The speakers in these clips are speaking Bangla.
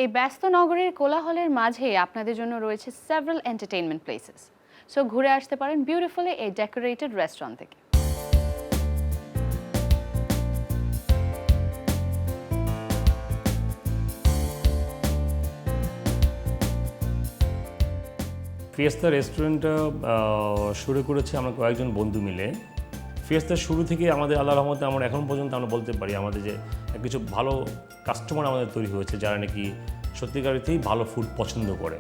এই ব্যস্ত নগরের কোলাহলের মাঝে আপনাদের জন্য রয়েছে several entertainment places. সো ঘুরে আসতে পারেন বিউটিফুলি এই ডেকোরেটেড রেস্টুরেন্ট থেকে। ফিয়েস্তা রেস্টুরেন্টটা শুরু করেছি আমরা কয়েকজন বন্ধু মিলে। ফিয়েস্তার শুরু থেকে আমাদের আল্লাহর রহমতে আমরা এখন পর্যন্ত আমরা বলতে পারি আমাদের যে কিছু ভালো কাস্টমার আমাদের তৈরি হয়েছে যারা নাকি সত্যিকারেতেই ভালো ফুড পছন্দ করে।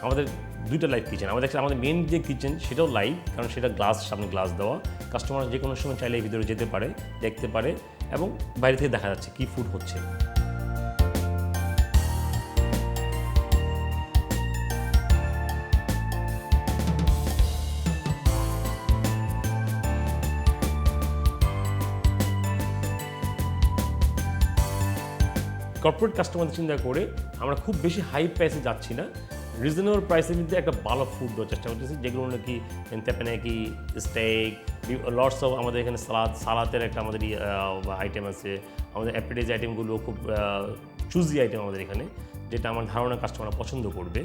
আমাদের দুইটা লাইভ কিচেন, আমাদের মেন যে কিচেন সেটাও লাইভ, কারণ সেটা সামনে গ্লাস দেওয়া, কাস্টমার যে কোনো সময় চাইলে ভিতরে যেতে পারে, দেখতে পারে এবং বাইরে থেকে দেখা যাচ্ছে কী ফুড হচ্ছে। কর্পোরেট কাস্টমারদের চিন্তা করে আমরা খুব বেশি হাই প্রাইসে যাচ্ছি না, রিজনেবল প্রাইসের মধ্যে একটা ভালো ফুড দেওয়ার চেষ্টা করতেছি, যেগুলো নাকি তেপানাকি, স্টেক, লটস অফ আমাদের এখানে সালাতের একটা আমাদের আইটেম আছে, আমাদের অ্যাপিটাইজ আইটেমগুলো খুব চুজি আইটেম আমাদের এখানে, যেটা আমার ধারণা কাস্টমাররা পছন্দ করবে।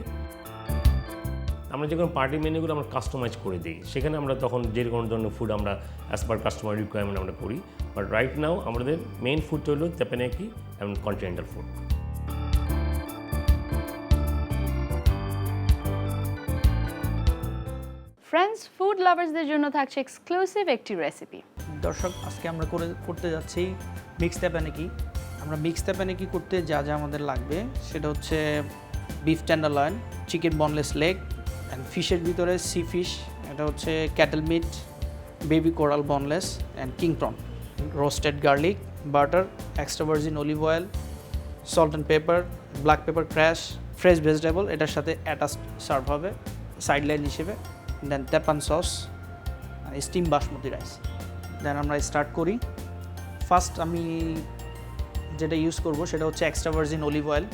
আমরা যে কোনো পার্টি মেনুগুলো আমরা কাস্টমাইজ করে দিই, সেখানে আমরা তখন যে কোনো ধরনের ফুড আমরা অ্যাজ পার কাস্টমার রিকোয়ারমেন্ট আমরা করি। বাট রাইট নাও আমাদের মেইন ফুডটা হলো তেপানাকি এবং কন্টিনেন্টাল ফুড। ফ্রেন্ডস, ফুড লাভার্সদের জন্য থাকছে এক্সক্লুসিভ একটি রেসিপি। দর্শক, আজকে আমরা করতে যাচ্ছি মিক্স তেপানাকি। আমরা মিক্স তেপানাকি করতে যা যা আমাদের লাগবে সেটা হচ্ছে beef tenderloin, chicken boneless leg, and ফিশের ভিতরে সি ফিশ, এটা হচ্ছে cattle meat, baby coral boneless and king prawn, roasted garlic, butter, extra virgin olive oil, salt and pepper, black pepper crush, fresh vegetable, এটার সাথে অ্যাটাচ সার্ভ হবে সাইড লাইন হিসেবে। Then teppan sauce, steam basmati rice. Then আমরা স্টার্ট করি। ফার্স্ট আমি যেটা ইউজ করব সেটা হচ্ছে extra virgin olive oil,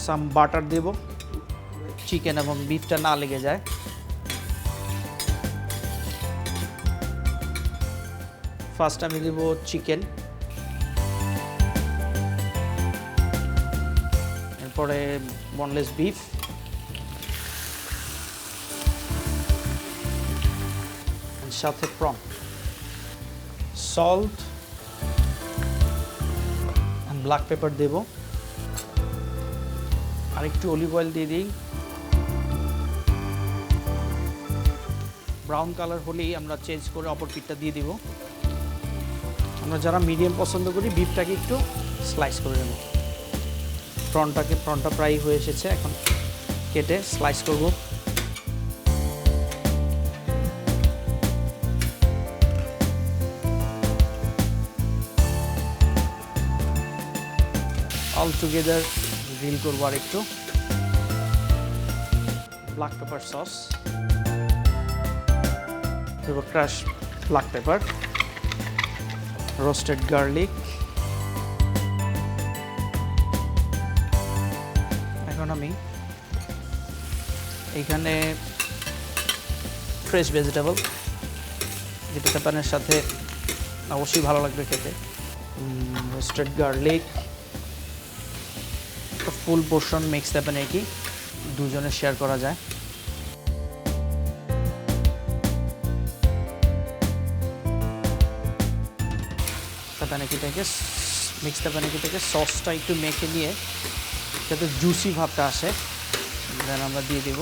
some butter দেব, চিকেন এবং বিফটা না লেগে যায়। ফার্স্ট আমি দেব চিকেন, এরপরে বনলেস বিফ, সাথে prawn, salt and black pepper দেব, আর একটু অলিভ অয়েল দিয়ে দিই। ব্রাউন কালার হলেই আমরা চেঞ্জ করে অপর পিঠটা দিয়ে দিব। আমরা যারা মিডিয়াম পছন্দ করি বিফটাকে একটু স্লাইস করে নেব। প্রনটা প্রায় হয়ে এসেছে, এখন কেটে স্লাইস করব। অল টুগেদার গ্রিল করবো আর একটু। ব্ল্যাক পেপার সস দেবো, crush black pepper, roasted garlic. এখন আমি এইখানে ফ্রেশ ভেজিটেবল, যেটা তেপানের সাথে অবশ্যই ভালো লাগবে খেতে, রোস্টেড গার্লিক, ফুল পোর্শন মিক্স তেপানাকি, দুজনে শেয়ার করা যায়। মিক্স তেপানাকিটাকে সসটা একটু মেখে নিয়ে যাতে জুসি ভাবটা আসে, দেন আমরা দিয়ে দেব